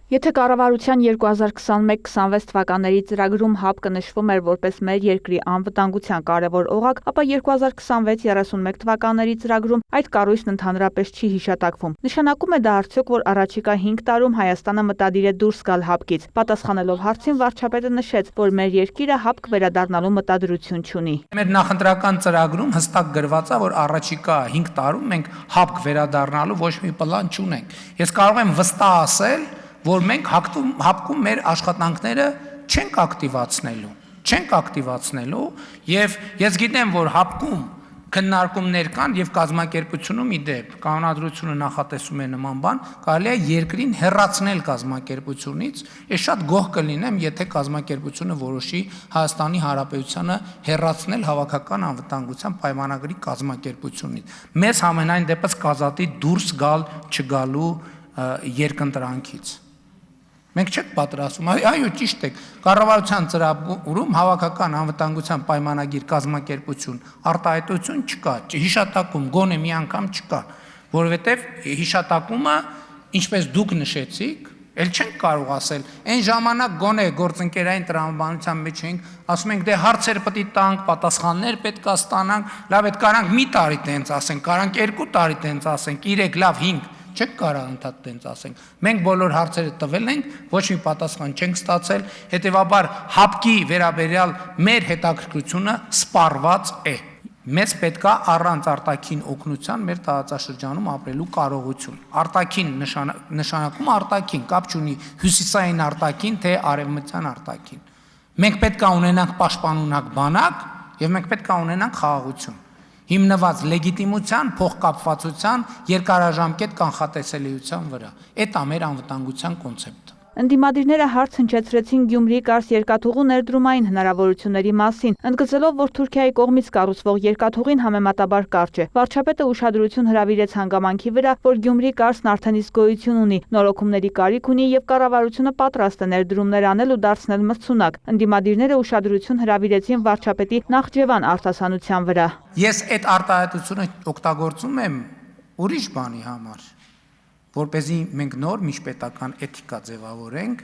Եթե կառավարության 2021-26 թվականների ծրագրում ՀԱՊԿ-ը նշվում էր որպես մեր երկրի անվտանգության կարևոր օղակ, ապա 2026-31 թվականների ծրագրում այդ կառույցն ընդհանրապես չի հիշատակվում։ Նշանակում է դա արդյոք, որ առաջիկա 5 տարում Հայաստանը մտադիր է դուրս գալ ՀԱՊԿ-ից։ Պատասխանելով հարցին, վարչապետը նշեց, որ մեր երկիրը ՀԱՊԿ վերադառնալու մտադրություն չունի։ Մեր նախընտրական ծրագրում հստակ գրված է, որ առաջիկա 5 տարում մենք ՀԱՊԿ վերադառնալու ոչ մի պլան չունենք։ Ես կարող եմ վստահ ասել, որ մենք ՀԱՊԿ-ում մեր աշխատանքները չենք ակտիվացնելու եւ ես գիտեմ, որ ՀԱՊԿ-ում քննարկումներ կան եւ կազմակերպությունում իդեպ կանոնադրությունը նախատեսում է նման բան, կարելի է երկրին հեռացնել կազմակերպությունից, ես շատ գոհ կլինեմ, եթե կազմակերպությունը որոշի Հայաստանի Հանրապետությանը հեռացնել հավաքական անվտանգության պայմանագրի կազմակերպությունից։ Մեզ համենայն դեպս կազատի դուրս գալ չգալու երկընտրանքից։ Մենք չենք պատրաստվում, այո, ճիշտ եք, կառավարության ծրագրում հավաքական անվտանգության պայմանագիր կազմակերպություն արտահայտություն չկա, հիշատակում գոնե մի անգամ չկա, որովհետև հիշատակումը, ինչպես դուք նշեցիք, էլ չենք կարող ասել, այն ժամանակ գոնե գործընկերային տրամաբանության մեջ ենք, ասում ենք դե հարցեր պետք է տանք, պատասխաններ պետք է ստանանք, լավ այդ կարանք մի տարի տենց ասենք, կարանք 2 տարի տենց ասենք, 3, լավ 5 չեք կարող ընդհանուր տենց ասենք։ Մենք բոլոր հարցերը տվել ենք, ոչ մի պատասխան չենք ստացել, հետևաբար ՀԱՊԿ-ի վերաբերյալ մեր հետաքրքրությունը սպառված է։ Մեզ պետք է առանց արտաքին օգնության մեր տարածաշրջանում ապրելու կարողություն։ Արտաքին նշանակում արտաքին, կապ չունի հյուսիսային արտաքին, թե արևմտյան արտաքին։ Մենք պետք է ունենանք պաշտպանունակ բանակ եւ մենք պետք է ունենանք խաղաղություն։ Հիմնված լեգիտիմության, փոխկապվածության, երկարաժամկետ կանխատեսելիության վրա։ Այդ է մեր անվտանգության կոնցեպտը։ Ընդդիմադիրները հարց հնչեցրեցին Գյումրի-Կարս երկաթուղու ներդրումային հնարավորությունների մասին, ընդգծելով, որ Թուրքիայի կողմից կառուցվող երկաթուղին համեմատաբար կարճ է։ Վարչապետը ուշադրություն հրավիրեց հանգամանքի վրա, որ Գյումրի-Կարսն արդեն իսկ գոյություն ունի, նորոգումների կարիք ունի եւ կառավարությունը պատրաստ է ներդրումներ անել ու դարձնել մրցունակ։ Ընդդիմադիրները ուշադրություն հրավիրեցին վարչապետի Նախճեվան արտասանության վրա։ Ես այդ արտահայտությունը օգտագործում եմ ուրիշ բանի համար, որպեսզի մենք նոր միջպետական էթիկա ձևավորենք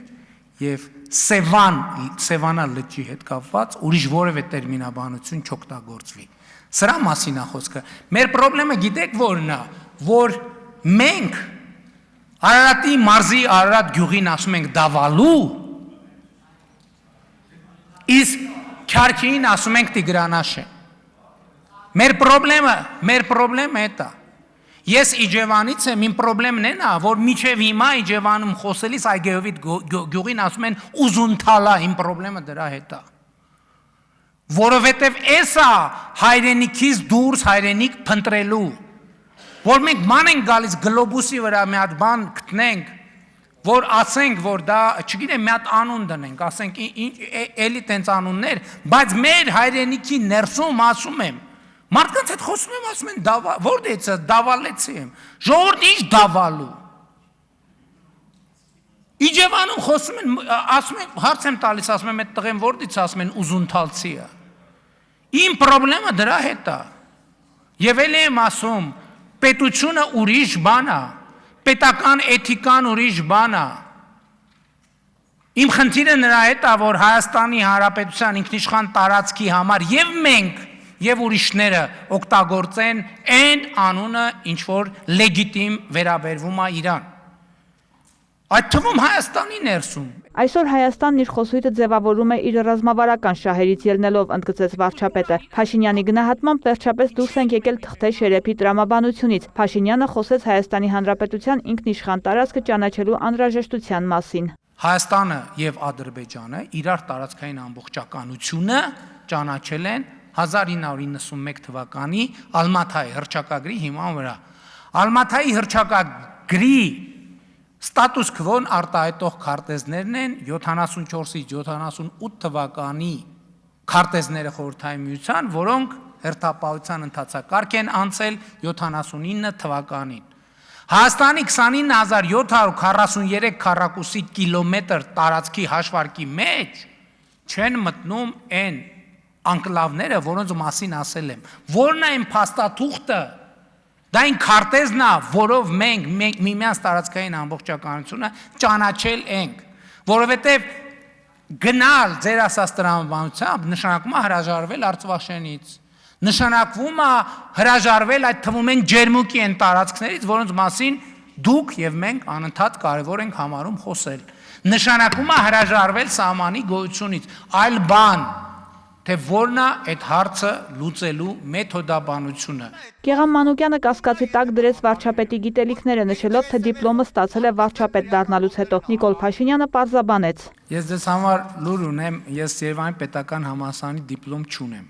եւ Սևանա լճի հետ կապված ուրիշ որևէ տերմինաբանություն չօգտագործվի։ Սրա մասին է խոսքը։ Մեր խնդրումը գիտեք որն է, որ մենք Արարատի մարզի Արարատ գյուղին ասում ենք դավալու, իսկ Քյարքին ասում ենք Տիգրանաշեն։ Մեր խնդրումը է դա։ Ես Իջևանից եմ, իմ խնդրեմն է նա, որ միջև հիմա Իջևանում խոսելիս Այգեովիտ գյուղին ասում են ուզունթալա, իմ խնդրեմը դրա հետ է։ Որովհետև էսա հայրենիքից դուրս հայրենիք փնտրելու, որ մենք ման ենք գալիս գլոբուսի վրա մի հատ բան գտնենք, որ ասենք, որ դա, չգիտեմ, մի հատ անուն դնենք, ասենք էլի տենց անուններ, բայց մեր հայրենիքի ներսում ասում եմ, մարդկանց հետ խոսում եմ, ասում են որտե՞ց է, դավալեցի եմ, ժողովուրդ ինչ դավալու։ Իջևանում խոսում են, ասում են, հարց եմ տալիս, ասում եմ, այդ տղեն որտից ասում են ուզունթալցի է։ Իմ խնդրեմը դրա հետ է։ Եվ էլի եմ ասում, պետությունը ուրիշ բան է, պետական էթիկան ուրիշ բան է։ Իմ խնդիրը նրա հետ է, որ Հայաստանի Հանրապետության ինքնիշխան տարածքի համար եւ մենք եւ ուրիշները օգտագործեն այն անունը, ինչ որ լեգիտիմ վերաբերվում է իրան։ Այդ թվում Հայաստանի ներսում։ Այսօր Հայաստանն իր խոսույթը ձևավորում է իր ռազմավարական շահերից ելնելով, ընդգծեց վարչապետը։ Փաշինյանի գնահատմամբ վերջապես դուրս ենք եկել թղթե շերեփի տրամաբանությունից։ Փաշինյանը խոսեց Հայաստանի Հանրապետության ինքնիշխան տարածքը ճանաչելու անհրաժեշտության մասին։ Հայաստանը եւ Ադրբեջանը իրար տարածքային ամբողջականությունը ճանաչել են 1991 թվականի Ալմաթայի հռչակագրի հիման վրա։ Ալմաթայի հռչակագրի ստատուս քվոն արտահայտող քարտեզներն են 74-ից 78 թվականի քարտեզները խորհրդային միության, որոնք հերթապահության ընթացակարգ են անցել 79 թվականին։ Հայաստանի 29743 քառակուսի կիլոմետր տարածքի հաշվարկի մեջ չեն մտնում են անկլավները, որոնց մասին ասել եմ, որն է այն փաստաթուղթը, Դա այն քարտեզն է, որով մենք միմյանց տարածքային ամբողջականությունը ճանաչել ենք, որովհետև գնալ ձեր ասած տրամաբանությամբ նշանակում է հրաժարվել Արցախյանից, նշանակվում է հրաժարվել այդ թվում են ջերմուկի են տարածքներից, որոնց մասին դուք եւ մենք անընդհատ կարևոր ենք համարում խոսել, նշանակում է հրաժարվել սահմանի գոյությունից, այլ բան, թե որն է այդ հարցը լուծելու մեթոդաբանությունը։ Գեգամ Մանուկյանը կասկածի տակ դրեց վարչապետի գիտելիքները, նշելով, թե դիպլոմը ստացել է վարչապետ դառնալուց հետո։ Նիկոլ Փաշինյանը պարզաբանեց. Ես ձեզ համար լուր ունեմ, ես Երևանի պետական համալսարանի դիպլոմ չունեմ։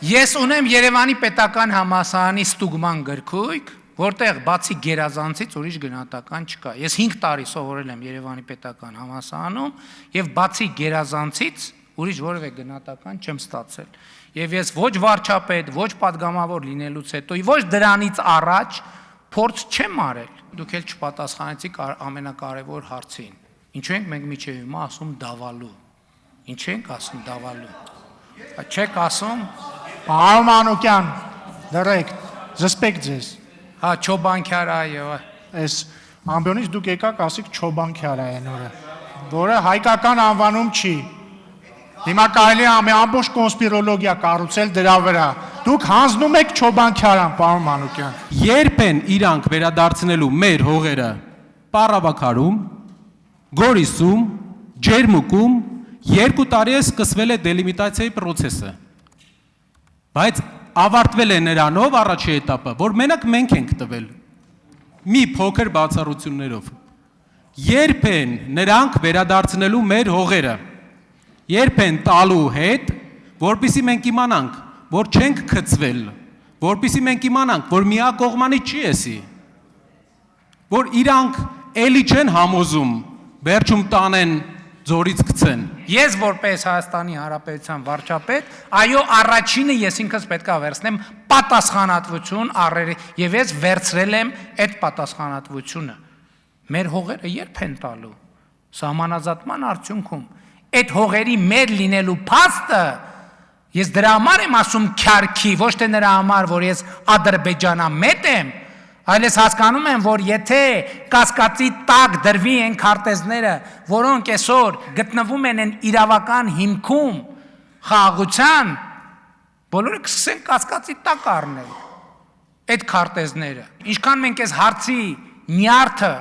Ես ունեմ Երևանի պետական համալսարանի ստուգման գրքույկ, որտեղ բացի գերազանցից ուրիշ գնահատական չկա։ Ես 5 տարի սովորել եմ Երևանի պետական համալսարանում եւ բացի գերազանցից ուրիշ որևէ գնահատական չեմ ստացել։ Եվ ես ոչ վարչապետ, ոչ падգամավոր լինելուց հետո, ոչ դրանից առաջ փորձ չեմ արել։ Դուք էլ չպատասխանեցիք ամենակարևոր հարցին։ Ինչու ենք մենք միջև հիմա ասում դավալու։ Ինչ ենք ասում դավալու։ Չեք ասում։ Պարոն Մանուկյան, դրեք, զսպեք ձեզ։ Հա, Չոբանքյար, այո։ Այս ամբյոնից դուք եկաք ասիք Չոբանքյար այն օրը, որը հայկական անվանում չի։ Հիմա կարելի է ամբողջ կոնսպիրոլոգիա կառուցել դրա վրա։ Դուք հանձնում եք Չոբանքյարան, պարոն Մանուկյան։ Երբ են իրանք վերադարձնելու մեր հողերը Պարավաքարում, Գորիսում, Ջերմուկում 2 տարի է սկսվել է դելիմիտացիայի process-ը։ Բայց ավարտվել է նրանով առաջի этаպը, որ մենակ մենք ենք տվել։ Մի փոքր բացառություններով։ Երբ են նրանք վերադարձնելու մեր հողերը, երբ են տալու հետ, որպեսզի մենք իմանանք, որ չենք քծվել, որպեսզի մենք իմանանք, որ միակողմանի չի էսի, որ իրանք էլի չեն համոզում, վերջում տանեն ձորից գցեն։ Ես որպես Հայաստանի Հանրապետության վարչապետ, այո, առաջինը ես ինքս պետքա վերցնեմ պատասխանատվություն առերի եւ ես վերցրել եմ այդ պատասխանատվությունը։ Մեր հողերը երբ են տալու։ Սահմանազատման արդյունքում այդ հողերի մեր լինելու փաստը ես դրա համար եմ ասում քյարքի, ոչ թե նրա համար, որ ես ադրբեջանամետ եմ, այլ ես հասկանում եմ, որ եթե կասկածի տակ դրվի են քարտեզները, որոնք այսօր գտնվում են իրավական հիմքում խաղաղության, բոլորը կսկսեն կասկածի տակ առնել այդ քարտեզները։ Ինչքան մենք այս հարցի նյարդը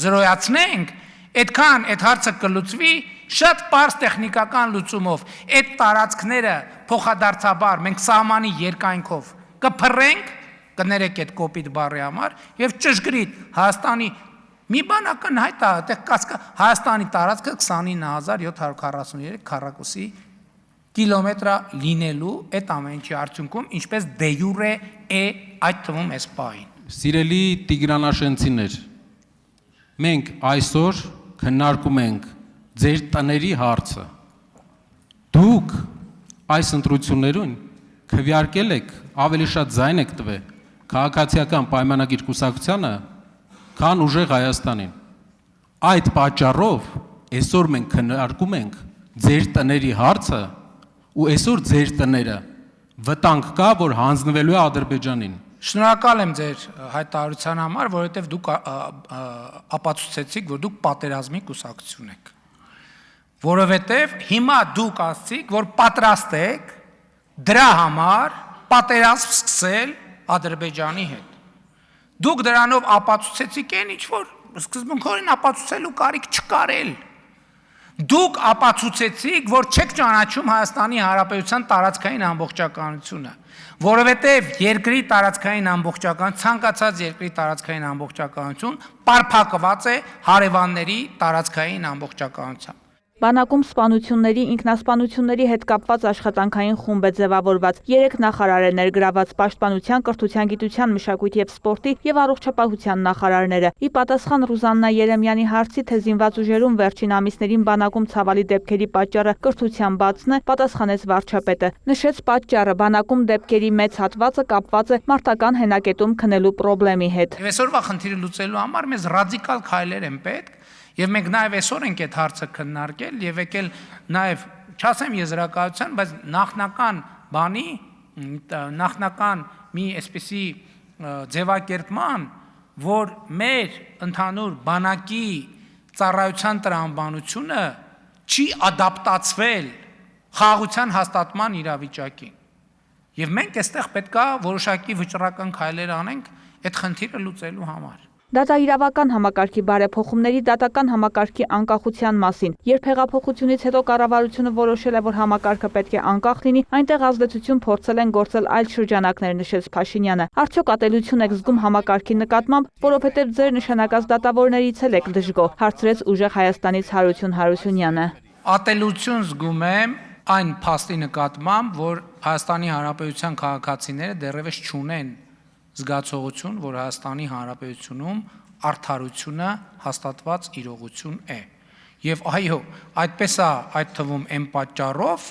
զրոյացնենք, այդքան այդ հարցը կլուծվի շատ պարզ տեխնիկական լուծումով, այդ տարածքները փոխադարձաբար մենք սահմանի երկայնքով կփռենք, կներեք այդ կոպիտ բառի համար, եւ ճշգրիտ Հայաստանի մի բան ակնհայտ է, այդտեղ Հայաստանի տարածքը 29743 քառակուսի կիլոմետր լինելու այդ ամեն ինչի արդյունքում, ինչպես դե յուրե է այդ թվում էս պահին։ Սիրելի Տիգրանաշենցիներ, մենք այսօր քննարկում ենք ձեր տների հարցը։ Դուք այս ընտրություններուն քվեարկել եք, ավելի շատ ձայն եք տվել քաղաքացիական պայմանագիր կուսակցությանը, քան ուժեղ Հայաստանին։ Այդ պատճառով այսօր մենք քննարկում ենք ձեր տների հարցը, ու այսօր ձեր տները վտանգ կա, որ հանձնվելու է Ադրբեջանին։ Շնորհակալ եմ ձեր հայտարարության համար, որովհետև դուք ապացուցեցիք, որ դուք պատերազմի կուսակցություն եք։ Որովհետև հիմա դուք ասցիք, որ պատրաստ եք դրա համար պատերազմ սկսել Ադրբեջանի հետ։ Դուք դրանով ապացուցեցիք այն, ինչ որ սկզբունքորեն ապացուցելու կարիք չկար էլ։ Դուք ապացուցեցիք, որ չեք ճանաչում Հայաստանի Հանրապետության տարածքային ամբողջականությունը, որովհետև երկրի տարածքային ամբողջական, ցանկացած երկրի տարածքային ամբողջականություն պարփակված է հարևանների տարածքային ամբողջականությամբ։ Բանակում սպանությունների, ինքնասպանությունների հետ կապված աշխատանքային խումբ է ձևավորված։ 3 նախարար է ներգրաված՝ Պաշտպանության, Կրթության, Գիտության, Մշակույթի եւ Սպորտի եւ Առողջապահության նախարարները։ Ի պատասխան Ռուզաննա Երեմյանի հարցի, թե զինված ուժերում վերջին ամիսներին բանակում ցավալի դեպքերի պատճառը կրթության բացն է, պատասխանեց վարչապետը։ Նշեց պատճառը բանակում դեպքերի մեծ հատվածը կապված է մարտական հենակետում քնելու խնդրի հետ։ Եվ այսօրվա խնդիրը լուծելու համար մեզ ռադիկալ քայլեր են պետք։ Եվ մենք նաև այսօր ենք այդ հարցը քննարկել եւ եկել նաև, չասեմ եզրակացության, բայց նախնական բանի, նախնական մի այսպիսի ձևակերպման, որ մեր ընդհանուր բանակի ծառայության տրամաբանությունը չի ադապտացվել խաղաղության հաստատման իրավիճակին։ Եվ մենք այստեղ պետք է որոշակի վճռական քայլեր անենք այդ խնդիրը լուծելու համար։ Դատաիրավական համակարգի բարեփոխումների դատական համակարգի անկախության մասին։ Երբ հեղափոխությունից հետո կառավարությունը որոշել է, որ համակարգը պետք է անկախ լինի, այնտեղ ազդեցություն փորձել են գործել այլ շրջանակներ, նշեց Փաշինյանը։ Արդյոք ատելություն եք զգում համակարգի նկատմամբ, որովհետև ձեր նշանակած դատավորներից էլ եք դժգոհ, հարցրեց ուժեղ Հայաստանից Հարություն Հարությունյանը։ Ատելություն զգում եմ այն փաստի նկատմամբ, որ Հայաստանի Հանրապետության քաղաքացիները դեռևս չունեն զգացողություն, որ Հայաստանի Հանրապետությունում արդարությունը հաստատված իրողություն է։ Եվ այո, այդպես է այդ թվում այն պատճառով,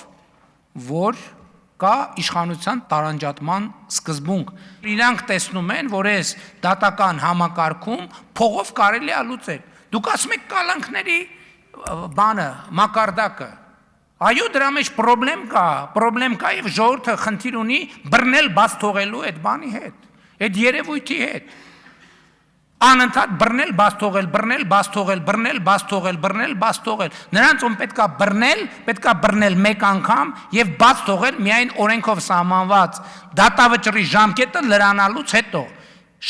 որ կա իշխանության տարանջատման սկզբունք։ Իրանք տեսնում են, որ այս դատական համակարգում փողով կարելի է լուծել։ Դուք ասում եք կալանքների բանը, մակարդակը։ Այո, դրա մեջ պրոբլեմ կա եւ ժողովուրդը խնդիր ունի բռնել բաց թողելու այդ բանի հետ, այդ երևույթի հետ։ Անընդհատ բռնել, բաց թողել, բռնել, բաց թողել, բռնել, բաց թողել, բռնել, բաց թողել։ Նրանց ում պետքա բռնել մեկ անգամ եւ բաց թողել միայն օրենքով սահմանված դատավճռի ժամկետը լրանալուց հետո։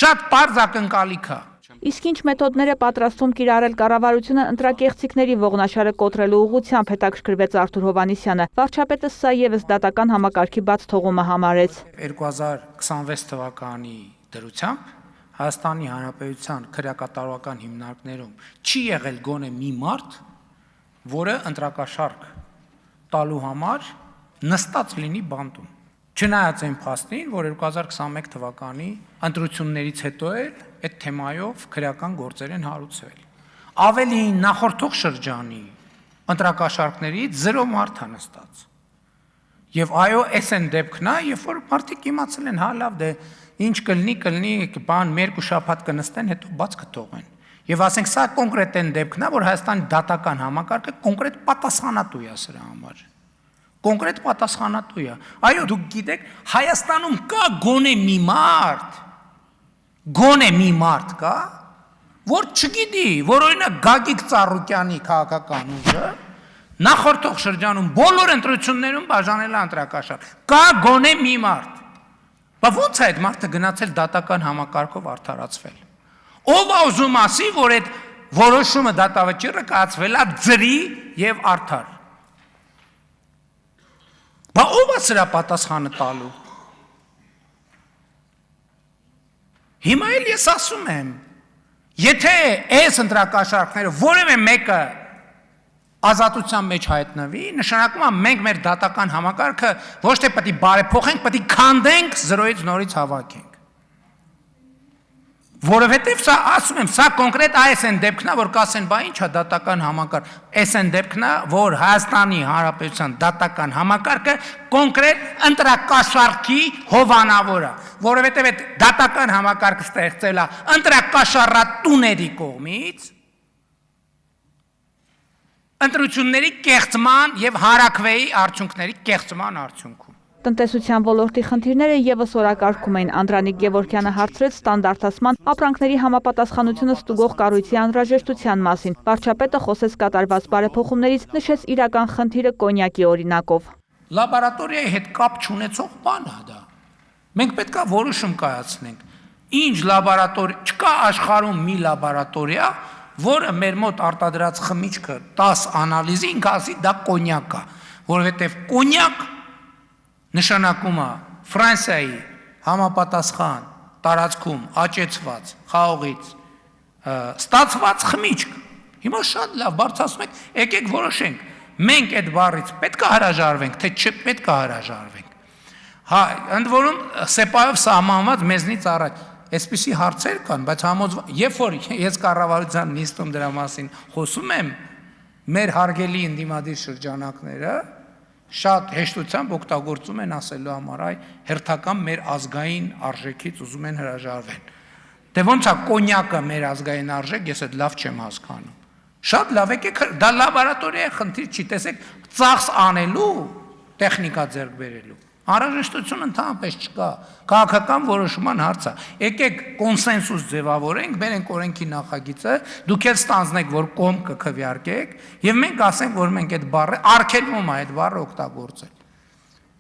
Շատ պարզ ակնկալիք է։ Իսկ ինչ մեթոդներ է պատրաստում կիրառել կառավարությունը ընտրակեղծիքների ողնաշարը կոտրելու ուղղությամբ, հետաքրքրվեց Արթուր Հովհաննիսյանը։ Վարչապետը սա եւս դատական համակարգի բաց թողումը համարեց։ 2026 թվականի դրությամբ Հայաստանի Հանրապետության քրեակատարողական հիմնարկներում չի եղել գոնե մի մարդ, որը ընտրակաշարք տալու համար նստած լինի բանտում։ Չնայած այն փաստին, որ 2021 թվականի ընտրություններից հետո էլ այդ թեմայով քրեական գործեր են հարուցվել։ Ավելին նախորդող շրջանի ընտրակաշարքներից 0 մարդ է նստած։ Եվ այո, այս են դեպքն է, երբ որ մարդիկ իմացել են, հա լավ, դե ինչ կլինի, բան մեր երկու շաբաթ կնստեն, հետո բաց կթողեն։ Եվ ասենք սա կոնկրետ են դեպքն է, որ Հայաստանի դատական համակարգը կոնկրետ պատասխանատու է սրա համար։ Կոնկրետ պատասխանատու է։ Այո, դուք գիտեք, Հայաստանում կա գոնե մի մարդ կա, որ չգիտի, որ օրինակ Գագիկ Ծառուկյանի քաղաքական ուժը նախորդող շրջանում բոլոր ընտրություններում բաժանել է ընտրակաշարք։ Կա գոնե մի մարդ։ Բայց ո՞նց է այդ մարդը գնացել դատական համակարգով արդարացվել։ Ով է ուզում ասի, որ այդ որոշումը դատավճիռը կայացվել է ծրի եւ արդար։ Բայց ով է սրա պատասխանը տալու։ Հիմա էլ ես ասում եմ, եթե այս ընտրակաշարքները որևէ մեկը ազատության մեջ հայտնվի, նշանակում է մենք մեր դատական համակարգը ոչ թե պետք է բարեփոխենք, պետք է քանդենք, 0-ից նորից հավաքենք։ Որովհետև սա ասում եմ, սա կոնկրետ այս են դեպքն է, որ կասեն, բա ի՞նչ է դատական համակարգ։ Այս են դեպքն է, որ Հայաստանի Հանրապետության դատական համակարգը կոնկրետ ընտրակաշարքի հովանավոր է, որովհետև այդ դատական համակարգը ստեղծել է ընտրակաշառատուների կողմից ընտրությունների կեղծման եւ հարակվեի արդյունքների կեղծման արդյունքում։ Տնտեսության ոլորտի խնդիրները եւս օրակարգում էին։ Անդրանիկ Գևորգյանը հարցրեց ստանդարտացման, ապրանքների համապատասխանությունը ստուգող կառույցի անհրաժեշտության մասին։ Վարչապետը խոսեց կատարված բարեփոխումներից, նշեց իրական խնդիրը կոնյակի օրինակով։ Լաբորատորիայի հետ կապ չունեցող բան է դա։ Մենք պետք է որոշում կայացնենք։ Ինչ լաբորատորիա, չկա աշխարհում մի լաբորատորիա, որը մեր մոտ արտադրած խմիչքը 10 անալիզի ինքը ասի դա կոնյակ է, որովհետև կոնյակ նշանակում է Ֆրանսիայի համապատասխան տարածքում աճեցված խաղողից ստացված խմիչք։ Հիմա շատ լավ բարձրացնում եք, եկեք որոշենք, մենք այդ բառից պետք է հրաժարվենք, թե չպետք է հրաժարվենք։ Հա, ընդ որում սեպայով սահմանված մեզնից առաջ այսպիսի հարցեր կան, բայց երբ որ ես կառավարության նիստում դրա մասին խոսում եմ, մեր հարգելի ընդդիմադիր շրջանակները շատ հեշտությամբ օգտագործում են ասելու համար, այ հերթական մեր ազգային արժեքից ուզում են հրաժարվեն։ Դե ոնց է կոնյակը մեր ազգային արժեք, ես այդ լավ չեմ հասկանում։ Շատ լավ եկեք, դա լաբորատորիայի խնդիր չի, տեսեք, ծախս անելու, տեխնիկա ձեռք բերելու։ Անհրաժեշտություն ընդհանրապես չկա։ Քաղաքական որոշման հարց է։ Եկեք կոնսենսուս ձևավորենք, բերենք օրենքի նախագիծը, դուք էլ ստանձնեք, որ կողմ կքվեարկեք, եւ մենք ասենք, որ մենք այդ բառը արգելվում է այդ բառը օգտագործել։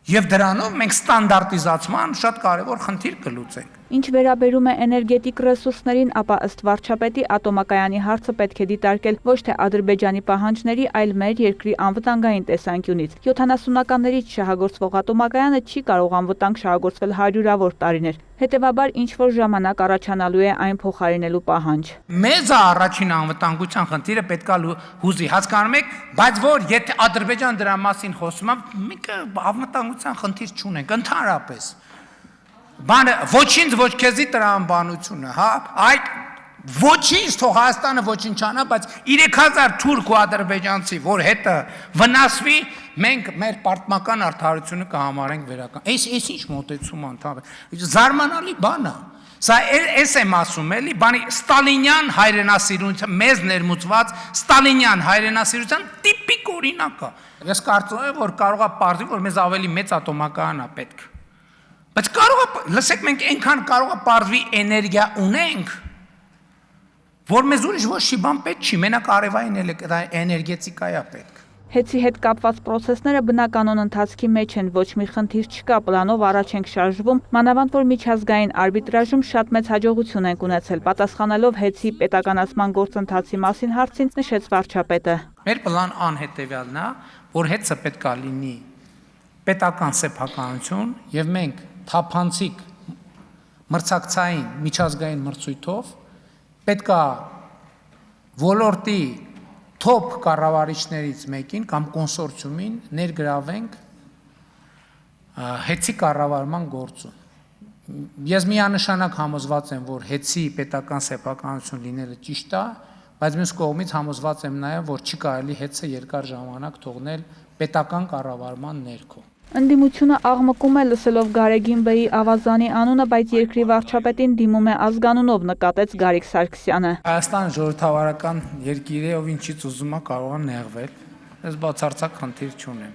Եվ դրանով մենք ստանդարտիզացման շատ կարևոր խնդիր կլուծենք։ Ինչ վերաբերում է էներգետիկ ռեսուրսներին, ապա ըստ վարչապետի ատոմակայանի հարցը պետք է դիտարկել ոչ թե Ադրբեջանի պահանջների, այլ մեր երկրի անվտանգային տեսանկյունից։ 70-ականներից շահագործվող ատոմակայանը չի կարող անվտանգ շահագործվել հարյուրավոր տարիներ։ Հետևաբար ինչ-որ ժամանակ առաջանալու է այն փոխարինելու պահանջ։ Մեծ է առաջին անվտանգության խնդիրը, պետքա հուզի, հասկանում եք, բայց որ եթե Ադրբեջան դրա մասին խոսում է, մենք անվտանգության խնդիր չունենք, ընդհանրապես։ Բանը ոչինչ ոչ քեզի տրամաբանությունը, հա, այդ ոչինչ թող Հայաստանը ոչինչանա, բայց 3000 թուրք ու ադրբեջանցի, որ հետը վնասվի, մենք մեր պատմական արդարությունը կհամարենք վերական։ Այս ինչ մոտեցում ընդհանրապես զարմանալի բան է։ Սա էս եմ ասում էլի, բանի ստալինյան հայրենասիրություն, մեզ ներմուծված ստալինյան հայրենասիրության տիպիկ օրինակ է։ Ես կարծում եմ, որ կարող է պարզվի, որ մեզ ավելի մեծ ատոմակայան է պետք։ Բայց կարող է, լսեք, մենք այնքան կարող է պարզվի էներգիա ունենք, որ մեզ ուրիշ ոչ մի բան պետք չի, մենակ արևային էներգետիկա է պետք։ Հեցի հետ կապված պրոցեսները բնականոն ընթացքի մեջ են, ոչ մի խնդիր չկա, պլանով առաջ ենք շարժվում, մանավանդ որ միջազգային արբիտրաժում շատ մեծ հաջողություն ենք ունեցել, պատասխանելով հեցի պետականացման գործընթացի մասին հարցին նշեց վարչապետը։ Մեր պլան անհետևյալն է, որ հեցը պետք է լինի պետական սեփականություն եւ մենք թափանցիկ մրցակցային միջազգային մրցույթով պետք է ոլորտի թոփ կառավարիչներից մեկին կամ կոնսորցիումին ներգրավենք հեցի կառավարման գործում։ Ես միանշանակ համոզված եմ, որ հեցի պետական սեփականություն լինելը ճիշտ է, բայց մյուս կողմից համոզված եմ նաև, որ չի կարելի հեցը երկար ժամանակ թողնել պետական կառավարման ներքո։ Ընդդիմությունը աղմկում է լսելով Գարեգին Բեի ավազանի անունը, բայց երկրի վարչապետին դիմում է ազգանունով, նկատեց Գարիկ Սարգսյանը։ Հայաստանը ժողովրդավարական երկիր է, ով ինչից ուզում է կարող է նեղվել։ Ես բացարձակ խնդիր չունեմ։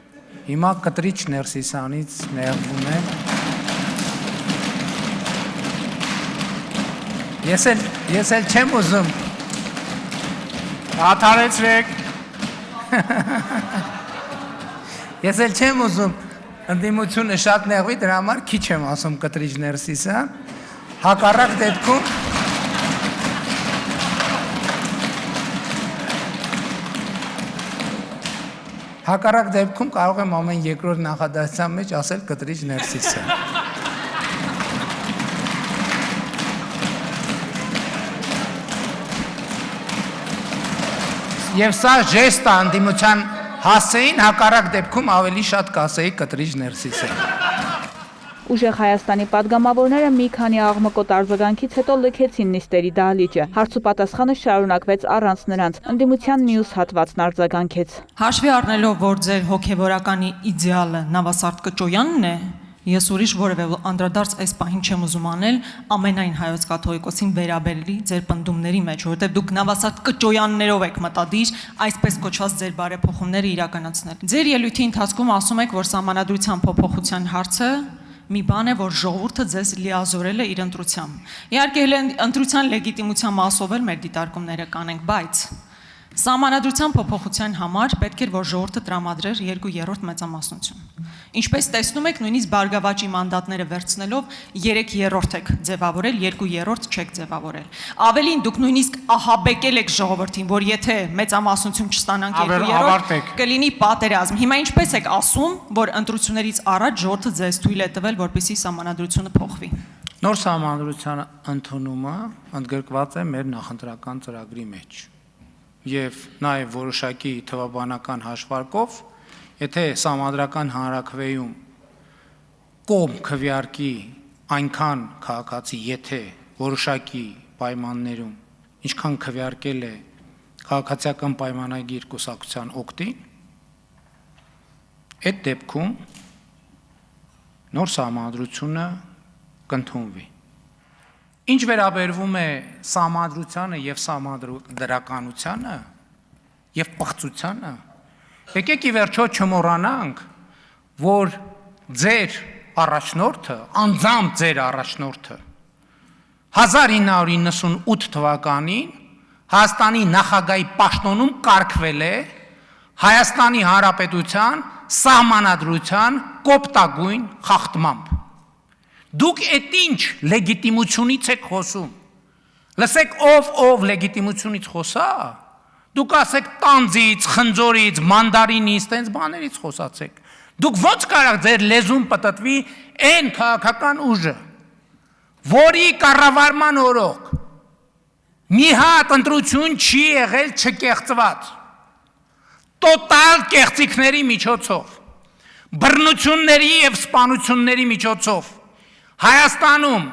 Հիմա կտրիչ Ներսիսյանից նեղվում եմ։ Ես էլ չեմ ուզում։ Դադարեցրեք։ Ես էլ չեմ ուզում ընդդիմությունը շատ նեղվի, դրա համար քիչ եմ ասում կտրիչ Ներսիսյան։ Հակառակ դեպքում կարող եմ ամեն երկրորդ նախադասության մեջ ասել կտրիչ Ներսիսյան։ Եվ սա ժեստ է ընդդիմության հասցեին, հակառակ դեպքում ավելի շատ կասեի կտրիչ Ներսիսյան։ Ուժեղ Հայաստանի падգամավորները մի քանի աղմկոտ արձագանքից հետո լքեցին նիստերի դահլիճը։ Հարց ու պատասխանը շարունակվեց առանց նրանց։ Ընդդիմության մյուս հատվածն արձագանքեց։ Հաշվի առնելով, որ ձեր հոգևորականի իդեալը Նավասարդ Կճոյանն է, ես ուրիշ որևէ անդրադարձ այս պահին չեմ ուզում անել ամենայն հայոց կաթողիկոսին վերաբերելի ձեր պնդումների մեջ, որովհետև դուք Նավասարդ Կճոյաններով եք մտադիր այսպես կոչված ձեր բարեփոխումները իրականացնել։ Ձեր ելույթի ընթացքում ասում եք, որ սահմանադրության փոփոխության հարցը մի բան է, որ ժողովուրդը ձեզ լիազորել է իր ընտրությամբ։ Իհարկե, ընտրության լեգիտիմության մասով էլ մեր դիտարկումները կանենք, բայց Սահմանադրության փոփոխության համար պետք էր, որ ժողովուրդը տրամադրեր 2/3 մեծամասնություն։ Ինչպես տեսնում եք, նույնիսկ Բարգավաճի մանդատները վերցնելով 3/3 եք ձևավորել, 2/3 չեք ձևավորել։ Ավելին, դուք նույնիսկ ահաբեկել եք ժողովրդին, որ եթե մեծամասնություն չստանանք 2/3 կլինի պատերազմ։ Հիմա ինչպես եք ասում, որ ընտրություններից առաջ ժողովուրդը ձեզ թույլ է տվել, որպեսզի սահմանադրությունը փոխվի։ Նոր սահմանադրության ընդունումը ընդգրկված է մեր նախընտրական ծրագրի մեջ։ Եվ նաև որոշակի թվաբանական հաշվարկով, եթե սահմանադրական հանրաքվեում կողմ քվեարկի այնքան քաղաքացի, եթե որոշակի պայմաններում, ինչքան քվեարկել է քաղաքացիական պայմանագիր կուսակցության օգտին, այդ դեպքում նոր սահմանադրությունը կընդունվի։ Ինչ վերաբերվում է սահմանադրությանը եւ սահմանադրականությանը եւ պղծությանը, եկեք ի վերջո չմոռանանք, որ ձեր առաջնորդը, անձամբ ձեր առաջնորդը 1998 թվականին Հայաստանի նախագահի պաշտոնում կարգվել է Հայաստանի Հանրապետության սահմանադրության կոպտագույն խախտմամբ։ Դուք այդ ինչ լեգիտիմությունից եք խոսում։ Լսեք, ով լեգիտիմությունից խոսա, դուք ասեք տանձից, խնձորից, մանդարինից, տենց բաներից խոսացեք։ Դուք ո՞նց կարող ձեր լեզուն պտտվի այն քաղաքական ուժը, որի կառավարման օրոք մի հատ ընտրություն չի եղել չկեղծված, տոտալ կեղծիքների միջոցով, բռնությունների և սպանությունների միջոցով, Հայաստանում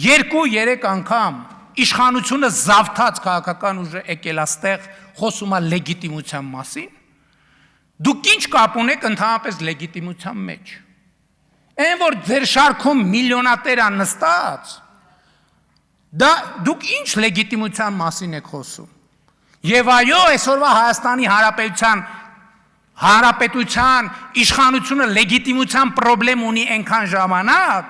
2-3 անգամ իշխանությունը զավթած քաղաքական ուժը եկել աստեղ խոսում է լեգիտիմության մասին, դուք ինչ կապ ունեք ընդհանրապես լեգիտիմության մեջ։ Այն որ ձեր շարքում միլիոնատեր են նստած, դուք ինչ լեգիտիմության մասին եք խոսում։ Եվ այո, այսօրվա Հայաստանի Հանրապետության իշխանությունը լեգիտիմության պրոբլեմ ունի այնքան ժամանակ,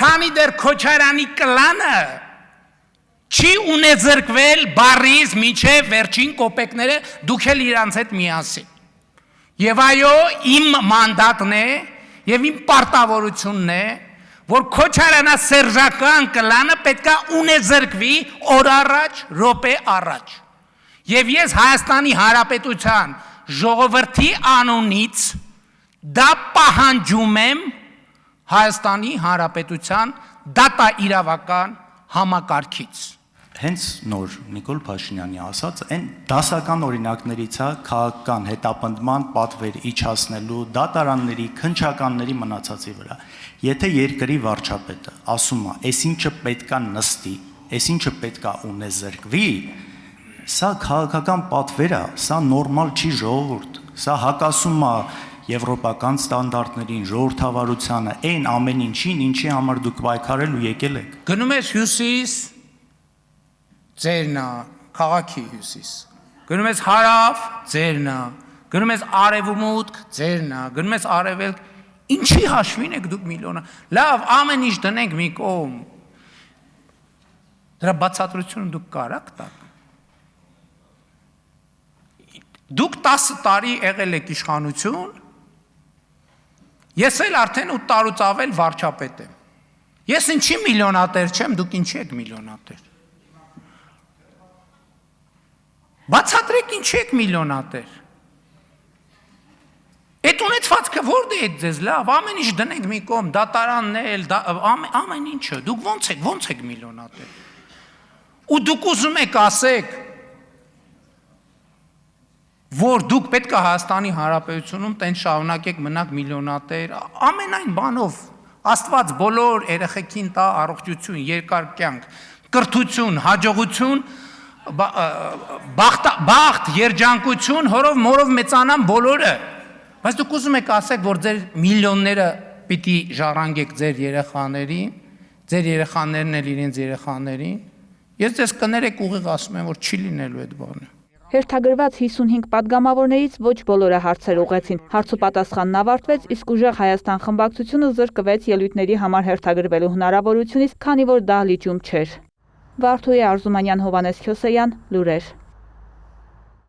քանի դեռ Քոչարյանի կլանը չի ունեզրկվել բառից մինչև վերջին կոպեկները դուք էլ իրանց հետ միասին։ Եվ այո, իմ մանդատն է եւ իմ պարտավորությունն է, որ Քոչարյանասերժական կլանը պետքա ունեզրկվի օր առաջ, րոպե առաջ։ Եվ ես Հայաստանի Հանրապետության ժողովրդի անունից դա պահանջում եմ Հայաստանի Հանրապետության դատաիրավական համակարգից։ Հենց նոր Նիկոլ Փաշինյանի ասած, այն դասական օրինակներից է քաղաքական հետապնդման պատվեր իջացնելու դատարանների, քննչականների մնացածի վրա։ Եթե երկրի վարչապետը ասում է, այսինչը պետքա նստի, այսինչը պետքա ունեզրկվի, սա քաղաքական պատվեր է, սա նորմալ չի ժողովուրդ, սա հակասում է եվրոպական ստանդարտներին, ժողովրդավարությանը, այն ամեն ինչին, ինչի համար դուք պայքարել ու եկել եք։ Գնում ես հյուսիս, ձերնա, քաղաքի հյուսիս, գնում ես հարավ, ձերնա, գնում ես արևմուտք, ձերնա, գնում ես արևելք, ինչի հաշվին եք դուք միլիոնը, լավ, ամեն ինչ դնենք մի կողմ, դրա բացատրությունը դուք կարաք տաք։ Դուք 10 տարի եղել եք իշխանություն, ես էլ արդեն 8 տարուց ավել վարչապետ եմ։ Ես ինչի միլիոնատեր չեմ, դուք ինչի եք միլիոնատեր։ Բացատրեք ինչի եք միլիոնատեր։ Այդ ունեցվածքը որտե է ձեզ լավ, ամեն ինչ դնենք մի կողմ, դատարաններ, ամեն ինչը, դուք ոնց եք միլիոնատեր։ Ու դուք ուզում եք ասեք, որ դուք պետք է Հայաստանի Հանրապետությունում տենց շարունակեք մնաք միլիոնատեր, ամենայն բանով Աստված բոլոր երեխեքին տա առողջություն, երկար կյանք, կրթություն, հաջողություն, բախտ, երջանկություն, հորով մորով մեծանան բոլորը, բայց դուք ուզում եք ասեք, որ ձեր միլիոնները պիտի ժառանգեք ձեր երեխաներին, ձեր երեխաներն էլ իրենց երեխաներին, ես ձեզ կներեք ուղիղ ասում եմ, որ չի լինելու այդ բանը։ Հերթագրված 55 падգամավորներից ոչ բոլորը հարցեր ուղղեցին։ Հարցուպատասխանն ավարտվեց, իսկ ուժեղ Հայաստան խմբակցությունը զրկվեց ելույթների համար հերթագրվելու հնարավորությունից, քանի որ դա լիճում չէր։ Վարդուհի Արզումանյան, Հովհաննես Քյոսեյան, լուրեր։